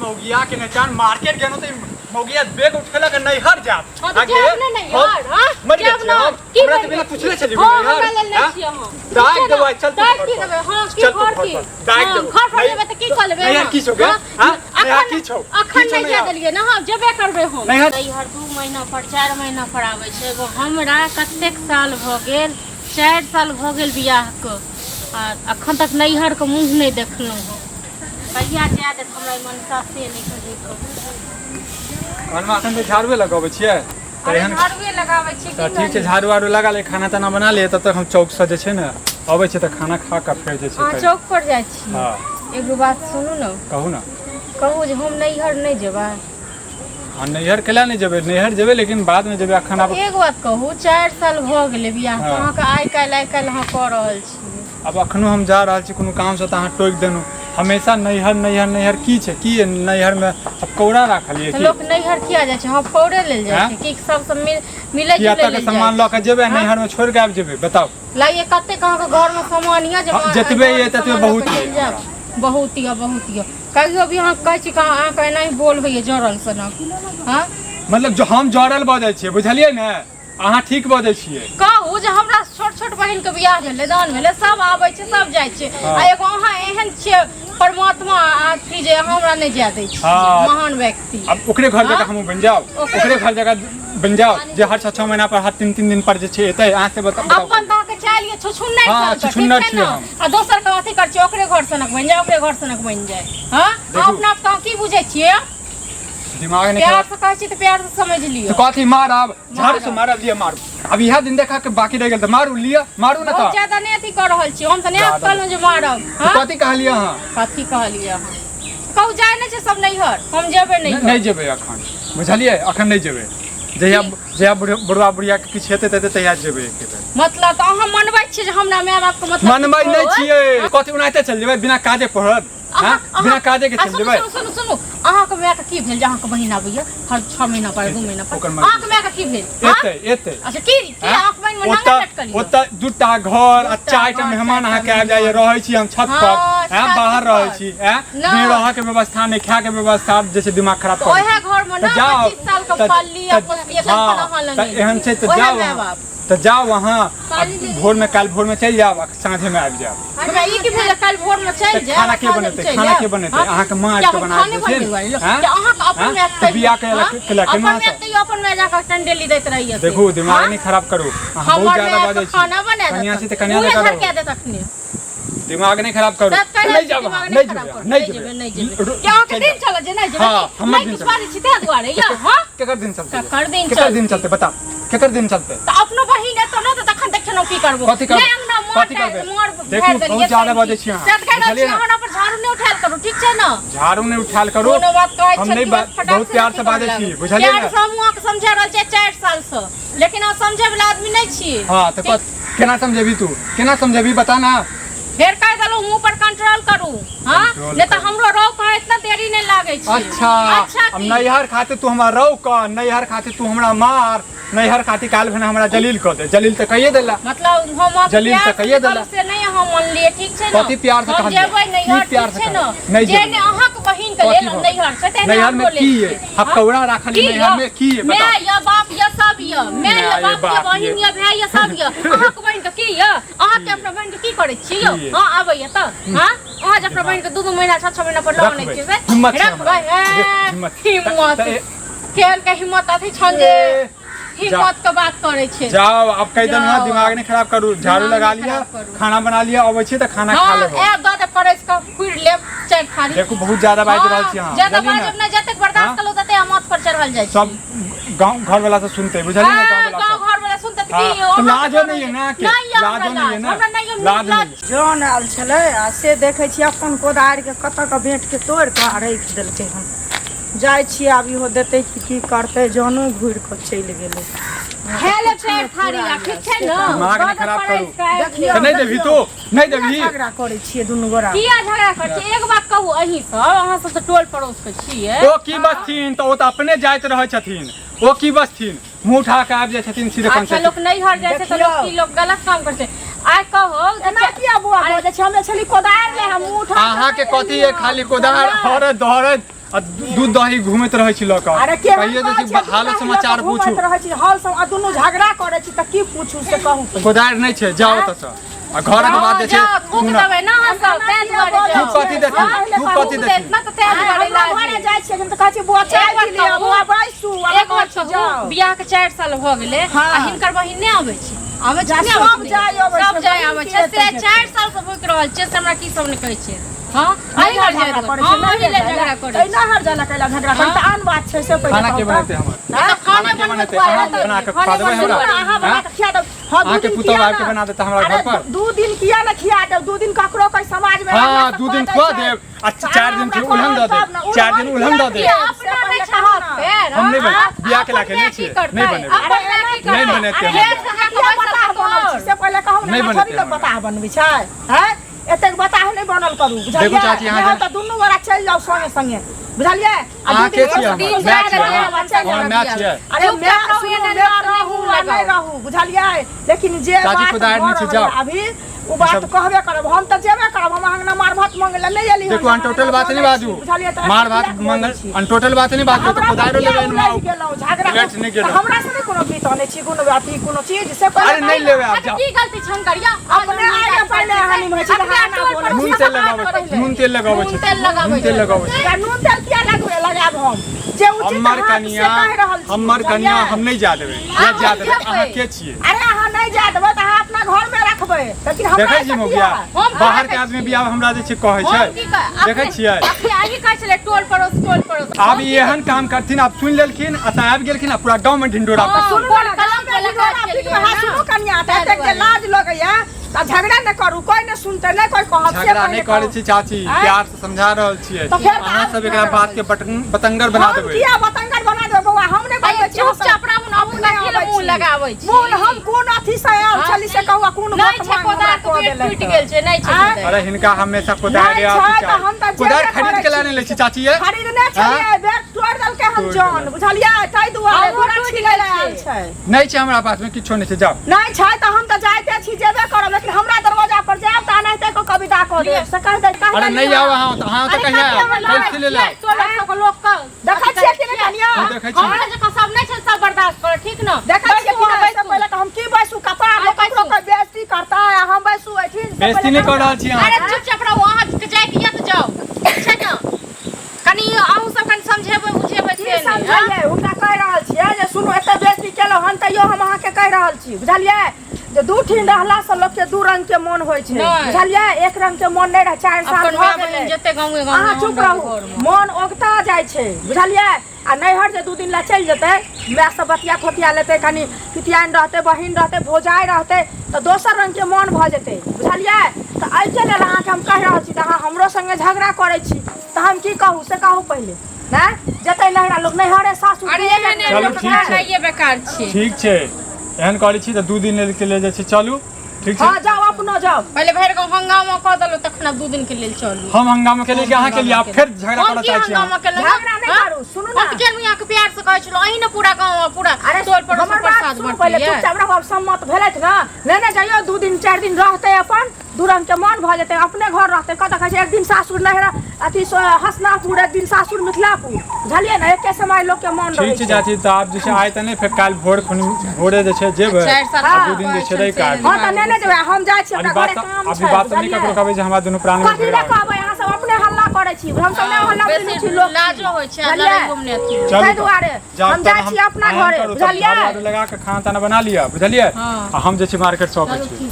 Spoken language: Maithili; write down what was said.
मौगिया के नचान मार्केट गेनो तो मौगिया बैग उठेला के नहीं हर जा आगे नहीं यार हां मर गया हमरा से बिना पूछले चली गई यार दाग देबो चल दाग की देबो हां की घर की दाग देबो घर पर जेबे त की कर लेबे नहीं की छोगे हां नहीं की छौ अखन नहीं जा देलिए ना हम जेबे करबे हम नहीं हर 2 महीना पर 4 महीना पर आवे छै एगो हमरा कतेक साल भ गेल 4 साल भ गेल बियाह के अखन तक नैहर के मुंह नहीं देखलहुं हम कहिया जा दे हमरा मनसा से नहीं कहि अनमा अखन तो झाड़ू लगाबै छियै एहन झाड़ू लगाबै छी त ठीक छै झाड़ू वाड़ू लगा ले खाना ताना बना ले तब तक हम चौक से जे छै ने अबै छै त खाना खा के फेर जे छै हां चौक पर जाइ छी हां एगो बात सुनू न कहू जे हम नैहर नहीं जेबै हां नैहर केला नहीं जेबै नैहर जेबै लेकिन बाद में जेबै अखन अब एगो बात कहू 4 साल भ गेलै बियाह अहाँ के आइ काल्हि अहाँ क रहल छी अब अखनो हम जा रहल छी कोनो काम से त अहाँ टोक देनु हमेशा नैहर नैहर नैहर की छै की नैहर में अब कौड़ा राखलिए की लोग नैहर किया जाय छै हम कौड़े लेल जाय छै की सब से मिले जुले किया तक सामान ल के जेबै नैहर में छोड़ के आब जेबै बताओ लाइए कते कहां के घर में सामानिया जमा जतबे ये ततबे बहुत ही कहियो भी अहाँ कहै छी अहाँ के नहीं बोल होइए जरल सनक हां मतलब जो हम जरल बजै छियै बुझलियै ने अहाँ ठीक बजै छियै कहू जे हमरा छोट बहिन के बियाह भेलै दान भेलै सब आबै छै सब जाइ छै आ एगो अहाँ एहन छियै परमात्मा की जे हमरा नहीं जा दै छै महान व्यक्ति अब ओकरे घर जगह हम बन जाओ ओकरे घर जगह बन जाओ जे हर 6 महीना पर हर 3 दिन पर जे छै एतै अहाँ से बताओ अपन ता के चालिए छुछुन्नर छियै हम आ दोसर के अथी कर छै ओकरे घर सनक बन जाए ओकरे घर सनक बन जाए हां अपना आप की बुझै छियै दिमाग नहीं प्यार से कहै छी त प्यार से समझ लियो तो कथी मारब झाड़ से मारब लिए मारू अब यह दिन देखा के बाकी रह गेल त मारू लिया मारू ना त ज्यादा नहीं अथी कर रहल छी हम त नहीं कहलौ जे मारब हां कथी कहलिए हां कथी कहलिए हां कहू जाय नै छै सब नैहर हम जेबे नहीं जेबे अखन बुझलिए अखन नहीं जेबे जया बुढ़वा बुढ़िया के किछ हेते तते तैयार जेबे एके बेर मतलब त अहाँ मनबै छी जे हमरा माय बाप के मतलब मनबै नहीं छियै कथी उनाइते चल जेबे बिना काजे पढ़त हां बिना काजे के चल जेबे सुनु अहाँ के माय के की भेल जे अहाँ के बहिन आबैया हर 6 महीना पर 2 महीना पर अहाँ के माय के की भेल एते अच्छा की अहाँ के बहिन में नागा लटकली ओता दूटा घर आ चारटा मेहमान अहाँ के आ जाय रहै छी हम छत पर हां बाहर रहै छी हां नहीं रह के व्यवस्था नहीं खा के व्यवस्था जैसे दिमाग खराब कर ओहे घर में ना 25 साल के पाली अपन एक खाना लगे त एहन छै त जाओ तो जाओ वहां भोर में कल भोर में चल जाओ साँझे में आ जाओ हमरा ई की भेल कल भोर में चल जाओ खाना के बनेते अहाँ के मां के बना दे छै अहाँ के अपन में बिया के लके ना अपन में जाकर टंडेली देत रहिए देखो दिमाग नहीं खराब करो बहुत ज्यादा बात है खाना बना कन्या से त कन्या करो क्या दे तखनी दिमाग नहीं खराब करो नहीं जाओ नहीं जेबे क्या के दिन चला जे नहीं जेबे हां हम दिन चलते छिते दुआरे या हां केकर दिन चलते बता केकर दिन चलते त अपनो बहिन है तो न त तखन देखनो की करबो कथी करबे देखो बहुत ज्यादा बजे छी हां चलिए हमरा पर झाड़ू नहीं उठाल करू ठीक छै न झाड़ू नहीं उठाल करू हम नहीं बहुत प्यार से बाजे छी बुझलिए न समूह के समझा रहल छै 4 साल से लेकिन हम समझे वाला आदमी नहीं छी हां त केना समझेबी तू केना समझेबी बता ना फेर कह दलो मुंह पर कंट्रोल करू हां ने त हमरो रौ कहे इतना देरी नहीं लागे छै अच्छा हम नैहर खाते तू हमरा रौ का नैहर खाते तू हमरा मार नैहर खाती काल भेन हमरा जलील क दे जलील त कहिए देला मतलब हम जलील त कहिए देला से नहीं हम मान लिए ठीक छै न कथि प्यार से कहल जेबै नैहर प्यार से न नहीं जेने अहाँ के बहिन के लेल नैहर से तेने नैहर में की है हकौड़ा राखली नैहर में की है बता मैं या बाप या सब या मैं या बाप या बहिन या भाई या सब या अहाँ के बहिन के की या अहाँ के अपना बहिन के की करे छी यो हां आबै या त हां अहाँ जे अपना बहिन के 2 महीना 6 महीना पर लौ नहीं छी से हिम्मत खेल के हिम्मत अथी छन जे हिम्मत के बात करे छे जाओ अब कह देना दिमाग नहीं खराब करू झाड़ू लगा लिया खाना बना लिया अब छी त खाना खा लेबो हां ए दादा परस का कुड़ ले चार खाली देखो बहुत ज्यादा बाज रहल छी हां ज्यादा बाज न जते बर्दाश्त कलो तते हमत पर चढ़ल जाय सब गांव घर वाला से सुनते बुझलिए ना गांव घर वाला सुनते की लाजो नहीं है ना के लाजो नहीं है ना लाज नहीं जोन आल छले आ से देखे छी अपन कोदार के कत के भेंट के तोड़ के रख देलके हम जाय छी आब इहो देते की करते जानो घुर के चल गेले हेले पेट थारी ठीक छै न दिमाग नहीं खराब करू देखियो नहीं देबी तो नहीं देबी झगड़ा करे छी दुनु गोरा किया झगड़ा कर छी एक बात कहू अही सब अहाँ सब त टोल पड़ोस के छिए ओ की बसथिन त ओ त अपने जाइत रहै छथिन ओ की बसथिन मुंह उठा के आबि जाय छथिन सीधे पंचायत अच्छा लोग नहीं हर जाय छै त लोग की लोग गलत काम करते आइ कहो एना किया बुआ बोले छै हम छली कोदार ले हम मुंह उठा अहाँ के कथि है खाली कोदार हर दहर आ दूध दही घूमैत रहै छी लऽ कऽ कहियो जे हाल समाचार पूछू हाल सब दुनू झगड़ा करै छी त की पूछू से कहू कोदारि नहि छै जाओ ओतऽ से आ घरक बात जे छै थूक देबै ना सब तेज दुआरे तू कथी देखी तू कथी देखी इतना तो तेज दुआरे घरे जाइ छी त कहै छी बुआ चाय पी लिया बुआ बैसू एक बार जाओ बियाह के 4 साल भ गेलै आ हिनकर बहिन नहि आबै छै आबै छै सब जाय आबै छै से 4 साल से भूख रहल छै से हमरा की सब ने कहै छै हां आई हर झगड़ा करे ना हर जना कैला झगड़ा करे त आन बात छै से पहिले खाना के बनते हमर खाना के बनते अहाँ बना के खा देबै हमरा अहाँ बना के खिया दो हां अहाँ के पुतौ आके बना देता हमरा घर पर 2 दिन किया ना खिया दो 2 दिन ककरो कोई समाज में हां 2 दिन खवा देब आ 4 दिन के उल्हन द दे 4 दिन उल्हन द दे अपना नहीं चाहत पैर हम नहीं बियाह के लाके नहीं छी नहीं बनेबे नहीं बनेते से पहिले कहू ना थोड़ी लोग बता बनबै छै हैं एतेक बताह नहीं बनल करू बुझलियै देखो चाची यहाँ त दुनू गोरा चल जाओ संगे संगे बुझलियै आ के छी हम मैच छै अरे मैं रहू नहीं रहू बुझलियै लेकिन जे चाची कोदारि नहीं छै जाओ अभी ओ बात कहबे करब हम त जेबे करब हम अहाँ मार भात मांगे ले नहीं एली देखो अनटोटल बात नहीं बाजू मार भात मंगल अनटोटल बात नहीं बाजू तो कोदारि लेबे झगड़ा नहीं गेलो हमरा से कोनो गीत आने छी कोनो अथी कोनो चीज से अरे नहीं लेबे आप जाओ की गलती छन करिया अपने आगे पहले हानि में छी नून तेल लगाबै नून तेल लगाबै नून तेल लगाबै नून तेल किया लगाब हम जे उचित हमर कनिया हम नहीं जा देबै या जा देबै अहाँ के छियै अरे अहाँ नहीं जा देबै त अहाँ अपना घर में रखबै लेकिन हम देखै छी मोगिया बाहर के आदमी बियाह हमरा जे छै कहै छै देखै छियै आही कहै छले टोल पड़ोस आब एहन काम करथिन आप सुन लेलखिन आ त आबि गेलखिन आ पूरा गांव में ढिंडोरा सुनू कनिया त लाज लगैया त झगड़ा न करू कोई न सुनते नहीं कोई कहत से झगड़ा नहीं करै छी चाची प्यार से समझा रहल छियै अहाँ सब एकरा बात के बतंगर बना देबै किया बतंगर बना देबै बौआ हम नहीं कहै छी चुपचाप रहू न हम नहीं मुंह लगाबै छी मुंह हम कोन अथी से आयल छली से कहू कोन बात नहीं छै कोदार के पेट टूट गेल छै नहीं छै अरे हिनका हमेशा कोदार कोदार खरीद के लाने ले छी चाची ये खरीदने छलिए बैग तोड़ देल के हम जान बुझलिए ताई दुआरे घोड़ा छिले आयल छै नहीं छै हमरा पास में किछो नहीं छै जाओ नहीं छै त हम त जाइते छी जेबे करब लेकिन हमरा दरवाजा पर जाब त नहीं ते को कविता को दे से कह दे अरे नहीं आओ हां त कहिया कल ले ला तो लोग का देखै छियै कि नहीं कनिया हमरा जे सब नहीं छै सब बर्दाश्त कर ठीक न देखै छियै कि नहीं से पहले हम की बैसू कपड़ा ककरो को बेइज्जती करता है हम बैसू ऐठिन बेइज्जती नहीं कर रहल छी अरे चुपचाप रहो वहां के जाय के त जाओ छै न कनी अहू सब कनी समझेबै बुझेबै से समझिए हुनका कह रहल छियै जे सुनो एते बेइज्जती केलो हन तइयो हम अहाँ के कह रहल छी बुझलिए जे दू ठिन रहला से लोग के दू रंग के मन होय छै बुझलिए एक रंग के मन नहीं रह 4 साल भ गेलै जते गांव में अहाँ चुप रहू मन ओगता जाय छै बुझलिए आ नैहर जे 2 दिन ला चल जेतै मैं सब बतिया खोतिया लेतै कनी पितियान रहतै बहिन रहतै भौजाई रहतै त दोसर रंग के मन भ जेतै बुझलिए त आई के लेल अहाँ के हम कह रहल छी त अहाँ हमरो संगे झगड़ा करै छी त हम की कहू से कहू पहिले ना जतै नैहरा लोग नैहरे सासू अरे एहने लोग ये बेकार छी ठीक छै एहन करै छी त 2 दिन के ले जाय छी चलू ठीक छै हां जाओ अपनो जाओ पहले भैर को हंगामा क दलो तखन 2 दिन के लेल चलू हम हंगामा के लिए अहाँ के लिए आप फिर झगड़ा करऽ चाहै छी झगड़ा नहीं करू सुनू ना के मुया के प्यार से कहै छलो अही न पूरा गांव पूरा अरे टोल पर प्रसाद बट पहले चुपचाप रहो सम्मत भेलैत ना लेने जाइयो 2 दिन 4 दिन रहतै अपन दूरंग के मन भ जेतै अपने घर रहतै कत कहै छै एक दिन सासुर नहिरा अथी हसनापुर एक दिन सासुर मिथिलापुर बुझलिए ना एके समय लोग के मन रहै छै चाची त आप जे छै आइ त नहीं फेर काल भोरे जे छै जेबै 2 दिन जे छै रहि काट हां त ने जेबै हम जाय छी अपना घरे काम छै अभी बात नहीं ककरो कहबै जे हमरा दुनू प्राण में कथि ले कहबै अहाँ सब अपने हल्ला करै छी हम सब ने हल्ला करै छी लोग लाजो होय छै लड़ाई घुमने अथी ताहि दुआरे हम जाय छी अपना घरे बुझलिए लगा के खाना ताना बना लिया बुझलिए हम जे छै मार्केट शॉप छी